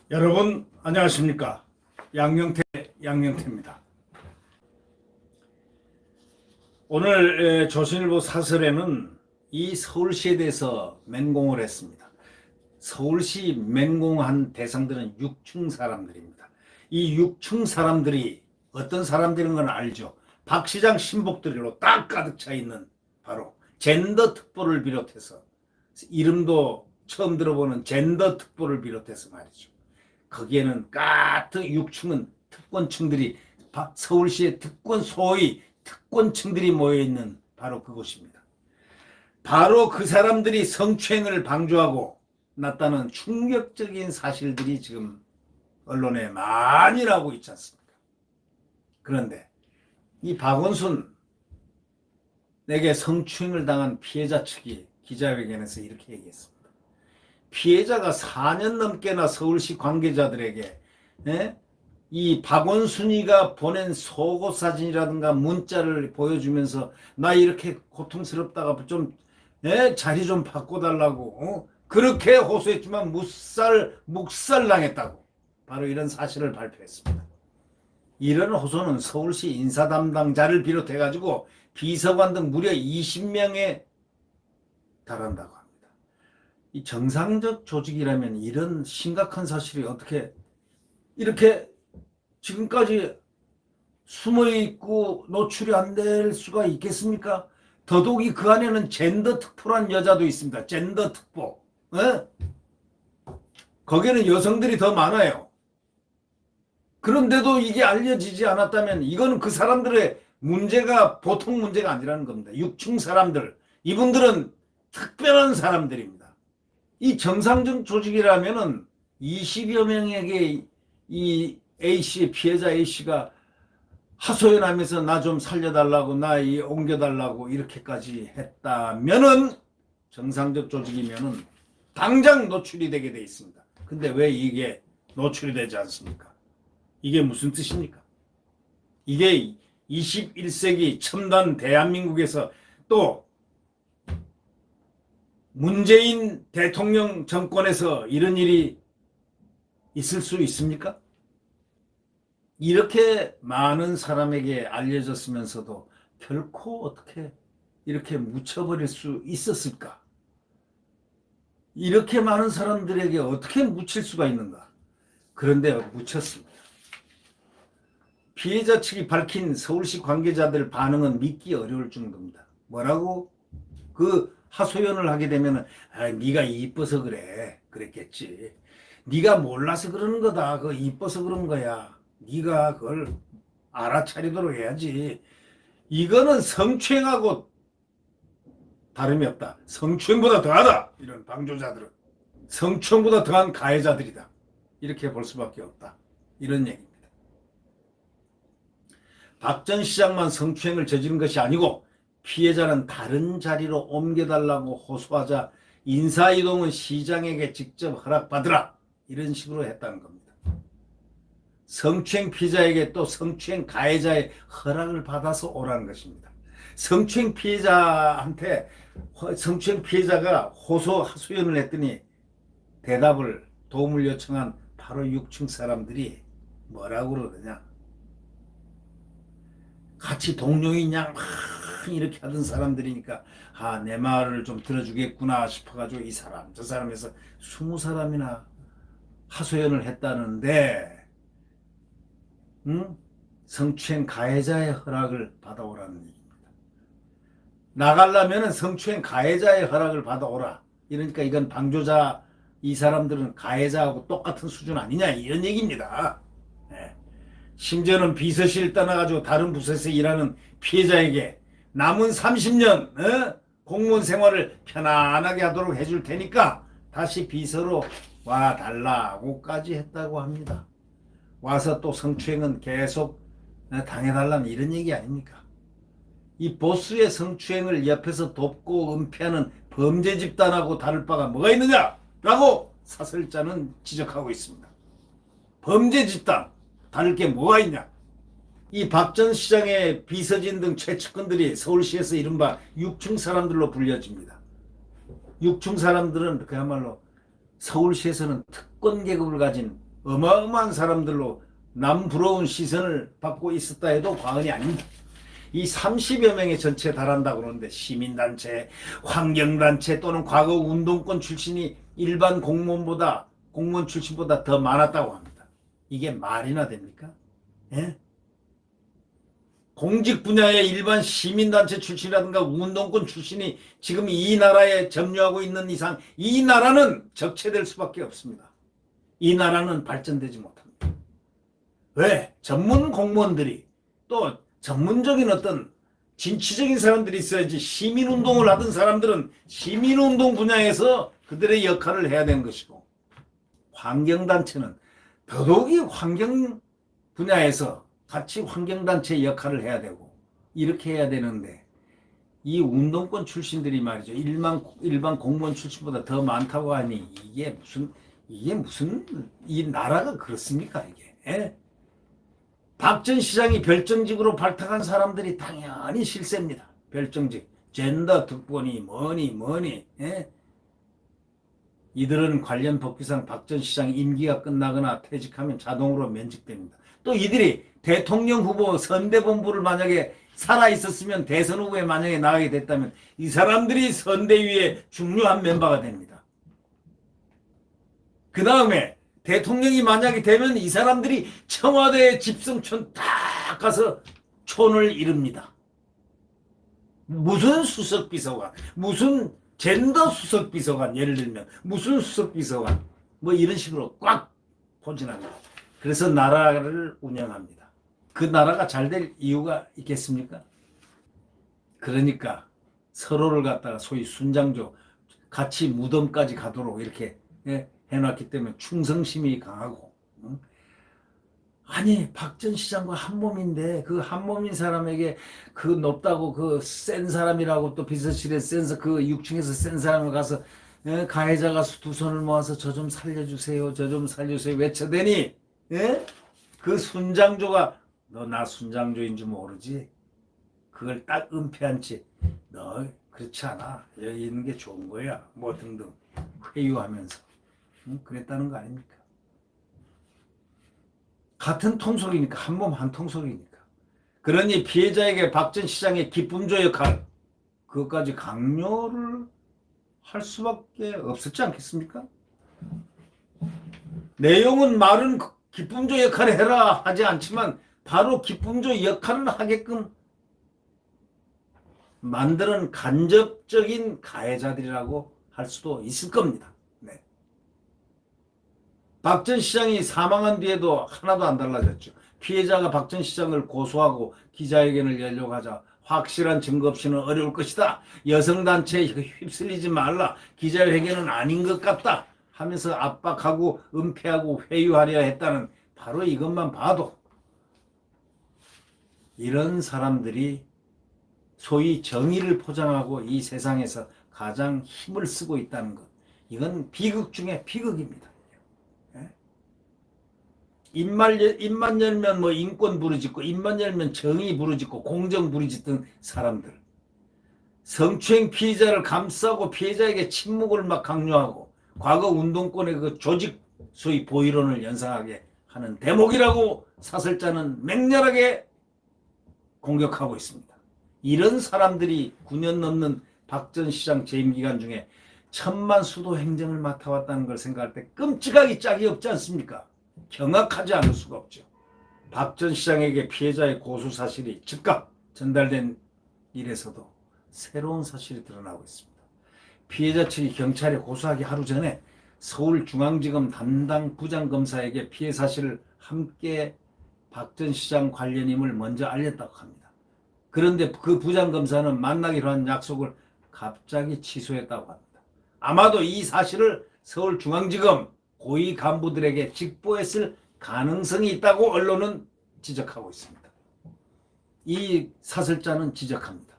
여러분 안녕하십니까? 양영태입니다. 오늘 조선일보 사설에는 이 서울시에 대해서 맹공을 했습니다. 서울시 맹공한 대상들은 6충 사람들입니다. 이 6충 사람들이 어떤 사람들인 건 알죠. 박 시장 신복들로 딱 가득 차 있는 바로 젠더 특보를 비롯해서, 이름도 처음 들어보는 젠더 특보를 비롯해서 말이죠. 거기에는 같은 6층은 특권층들이, 서울시의 소위 특권층들이 모여있는 바로 그곳입니다. 바로 그 사람들이 성추행을 방조하고 났다는 충격적인 사실들이 지금 언론에 많이 나오고 있지 않습니까? 그런데 이 박원순에게 성추행을 당한 피해자 측이 기자회견에서 이렇게 얘기했습니다. 피해자가 4년 넘게나 서울시 관계자들에게 이 박원순이가 보낸 속옷 사진이라든가 문자를 보여주면서 나 이렇게 고통스럽다가 좀 자리 좀 바꿔달라고 그렇게 호소했지만 묵살당했다고 바로 이런 사실을 발표했습니다. 이런 호소는 서울시 인사 담당자를 비롯해가지고 비서관 등 무려 20명에 달한다고 합니다. 이 정상적 조직이라면 이런 심각한 사실이 어떻게 이렇게 지금까지 숨어있고 노출이 안 될 수가 있겠습니까? 더더욱이 그 안에는 젠더 특보란 여자도 있습니다. 젠더 특보. 거기에는 여성들이 더 많아요. 그런데도 이게 알려지지 않았다면 이거는 그 사람들의 문제가 보통 문제가 아니라는 겁니다. 6층 사람들, 이분들은 특별한 사람들입니다. 이 정상적 조직이라면은 20여 명에게 이 A씨, 피해자 A씨가 하소연하면서 나 좀 살려달라고, 나 옮겨달라고 이렇게까지 했다면은 정상적 조직이면은 당장 노출이 되게 돼 있습니다. 근데 왜 이게 노출이 되지 않습니까? 이게 무슨 뜻입니까? 이게 21세기 첨단 대한민국에서 또 문재인 대통령 정권에서 이런 일이 있을 수 있습니까? 이렇게 많은 사람에게 알려졌으면서도 결코 어떻게 이렇게 묻혀버릴 수 있었을까? 이렇게 많은 사람들에게 어떻게 묻힐 수가 있는가? 그런데 묻혔습니다. 피해자 측이 밝힌 서울시 관계자들 반응은 믿기 어려울 정도입니다. 뭐라고? 그 하소연을 하게 되면 네가 이뻐서 그래. 그랬겠지. 네가 몰라서 그러는 거다. 그거 이뻐서 그런 거야. 네가 그걸 알아차리도록 해야지. 이거는 성추행하고 다름이 없다. 성추행보다 더하다. 이런 방조자들은 성추행보다 더한 가해자들이다. 이렇게 볼 수밖에 없다. 이런 얘기입니다. 박 전 시장만 성추행을 저지른 것이 아니고 피해자는 다른 자리로 옮겨달라고 호소하자 인사이동은 시장에게 직접 허락받으라. 이런 식으로 했다는 겁니다. 성추행 피해자에게 또 성추행 가해자의 허락을 받아서 오라는 것입니다. 성추행 피해자한테 성추행 피해자가 하소연을 했더니 도움을 요청한 바로 6층 사람들이 뭐라고 그러느냐. 같이 동료이냐 막 이렇게 하던 사람들이니까 내 말을 좀 들어주겠구나 싶어가지고 이 사람 저 사람에서 20사람이나 하소연을 했다는데 성추행 가해자의 허락을 받아오라는 얘기입니다. 나가려면 성추행 가해자의 허락을 받아오라. 이러니까 이건 방조자, 이 사람들은 가해자하고 똑같은 수준 아니냐 이런 얘기입니다. 심지어는 비서실 떠나가지고 다른 부서에서 일하는 피해자에게 남은 30년 공무원 생활을 편안하게 하도록 해줄 테니까 다시 비서로 와달라고까지 했다고 합니다. 와서 또 성추행은 계속 당해달라는 이런 얘기 아닙니까? 이 보스의 성추행을 옆에서 돕고 은폐하는 범죄 집단하고 다를 바가 뭐가 있느냐라고 사설자는 지적하고 있습니다. 범죄 집단 다를 게 뭐가 있냐? 이 박 전 시장의 비서진 등 최측근들이 서울시에서 이른바 6층 사람들로 불려집니다. 6층 사람들은 그야말로 서울시에서는 특권 계급을 가진 어마어마한 사람들로 남 부러운 시선을 받고 있었다 해도 과언이 아닙니다. 이 30여 명의 전체에 달한다고 그러는데 시민단체, 환경단체 또는 과거 운동권 출신이 일반 공무원 출신보다 더 많았다고 합니다. 이게 말이나 됩니까? 예? 공직 분야의 일반 시민단체 출신이라든가 운동권 출신이 지금 이 나라에 점유하고 있는 이상 이 나라는 적체될 수밖에 없습니다. 이 나라는 발전되지 못합니다. 왜? 전문 공무원들이 또 전문적인 어떤 진취적인 사람들이 있어야지. 시민운동을 하던 사람들은 시민운동 분야에서 그들의 역할을 해야 되는 것이고, 환경단체는 더더욱이 환경 분야에서 같이 환경단체의 역할을 해야 되고 이렇게 해야 되는데, 이 운동권 출신들이 말이죠, 일반 공무원 출신보다 더 많다고 하니 이게 무슨 이 나라가 그렇습니까 이게? 예? 박 전 시장이 별정직으로 발탁한 사람들이 당연히 실세입니다. 별정직, 젠더 특권이 뭐니 예? 이들은 관련 법규상 박 전 시장 임기가 끝나거나 퇴직하면 자동으로 면직됩니다. 또 이들이 대통령 후보 선대본부를 만약에 살아있었으면, 대선 후보에 만약에 나가게 됐다면 이 사람들이 선대위의 중요한 멤버가 됩니다. 그 다음에 대통령이 만약에 되면 이 사람들이 청와대 집성촌 딱 가서 촌을 이룹니다. 무슨 수석비서관, 무슨 젠더 수석비서관, 예를 들면 무슨 수석비서관, 뭐 이런 식으로 꽉 포진합니다. 그래서 나라를 운영합니다. 그 나라가 잘 될 이유가 있겠습니까? 그러니까 서로를 갖다가 소위 순장조, 같이 무덤까지 가도록 이렇게 해놨기 때문에 충성심이 강하고, 아니 박 전 시장과 한 몸인데 그 한 몸인 사람에게 그 높다고 그 센 사람이라고 또 비서실에 그 6층에서 센 사람을 가서 가해자가 두 손을 모아서 저 좀 살려주세요, 저 좀 살려주세요 외쳐대니, 그 순장조가 너 나 순장조인 줄 모르지? 그걸 딱 은폐한 채 너 그렇지 않아, 여기 있는 게 좋은 거야 뭐 등등 회유하면서 그랬다는 거 아닙니까? 같은 통속이니까, 한 몸 한 통속이니까. 그러니 피해자에게 박 전 시장의 기쁨조 역할, 그것까지 강요를 할 수밖에 없었지 않겠습니까? 내용은 말은 기쁨조 역할을 해라 하지 않지만 바로 기쁨조 역할을 하게끔 만드는 간접적인 가해자들이라고 할 수도 있을 겁니다. 네. 박 전 시장이 사망한 뒤에도 하나도 안 달라졌죠. 피해자가 박 전 시장을 고소하고 기자회견을 열려고 하자 확실한 증거 없이는 어려울 것이다, 여성단체에 휩쓸리지 말라, 기자회견은 아닌 것 같다 하면서 압박하고 은폐하고 회유하려 했다는, 바로 이것만 봐도 이런 사람들이 소위 정의를 포장하고 이 세상에서 가장 힘을 쓰고 있다는 것, 이건 비극 중에 비극입니다. 입만 열면 뭐 인권 부르짖고, 입만 열면 정의 부르짖고, 공정 부르짖던 사람들, 성추행 피해자를 감싸고 피해자에게 침묵을 막 강요하고 과거 운동권의 그 조직 소위 보이론을 연상하게 하는 대목이라고 사설자는 맹렬하게 공격하고 있습니다. 이런 사람들이 9년 넘는 박 전 시장 재임 기간 중에 천만 수도 행정을 맡아왔다는 걸 생각할 때 끔찍하기 짝이 없지 않습니까? 경악하지 않을 수가 없죠. 박 전 시장에게 피해자의 고소 사실이 즉각 전달된 일에서도 새로운 사실이 드러나고 있습니다. 피해자 측이 경찰에 고소하기 하루 전에 서울중앙지검 담당 부장검사에게 피해 사실을 함께 박 전 시장 관련임을 먼저 알렸다고 합니다. 그런데 그 부장검사는 만나기로 한 약속을 갑자기 취소했다고 합니다. 아마도 이 사실을 서울중앙지검 고위 간부들에게 직보했을 가능성이 있다고 언론은 지적하고 있습니다. 이 사설자는 지적합니다.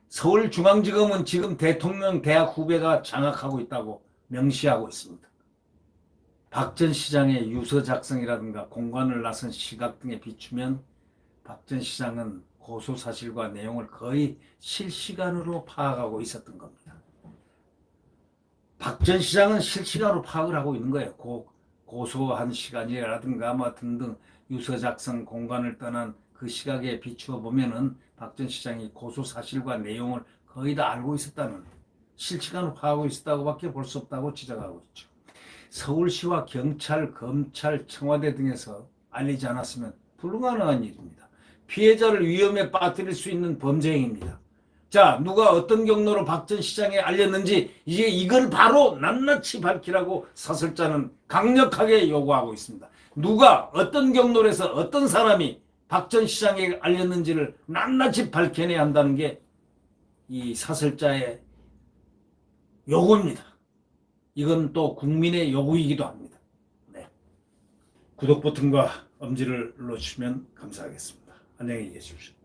서울중앙지검은 지금 대통령 대학 후배가 장악하고 있다고 명시하고 있습니다. 박 전 시장의 유서 작성이라든가 공관을 나선 시각 등에 비추면 박 전 시장은 고소 사실과 내용을 거의 실시간으로 파악하고 있었던 겁니다. 박 전 시장은 실시간으로 파악을 하고 있는 거예요. 고소한 시간이라든가 뭐 등등 유서 작성 공간을 떠난 그 시각에 비추어 보면은 박 전 시장이 고소 사실과 내용을 거의 다 알고 있었다는, 실시간 파악하고 있었다고밖에 볼 수 없다고 지적하고 있죠. 서울시와 경찰, 검찰, 청와대 등에서 알리지 않았으면 불가능한 일입니다. 피해자를 위험에 빠뜨릴 수 있는 범죄 행위입니다. 자, 누가 어떤 경로로 박 전 시장에 알렸는지 이제 이걸 바로 낱낱이 밝히라고 사설자는 강력하게 요구하고 있습니다. 누가 어떤 경로로 해서 어떤 사람이 박 전 시장에 알렸는지를 낱낱이 밝혀내야 한다는 게 이 사설자의 요구입니다. 이건 또 국민의 요구이기도 합니다. 네. 구독 버튼과 엄지를 눌러주시면 감사하겠습니다. 안녕히 계십시오.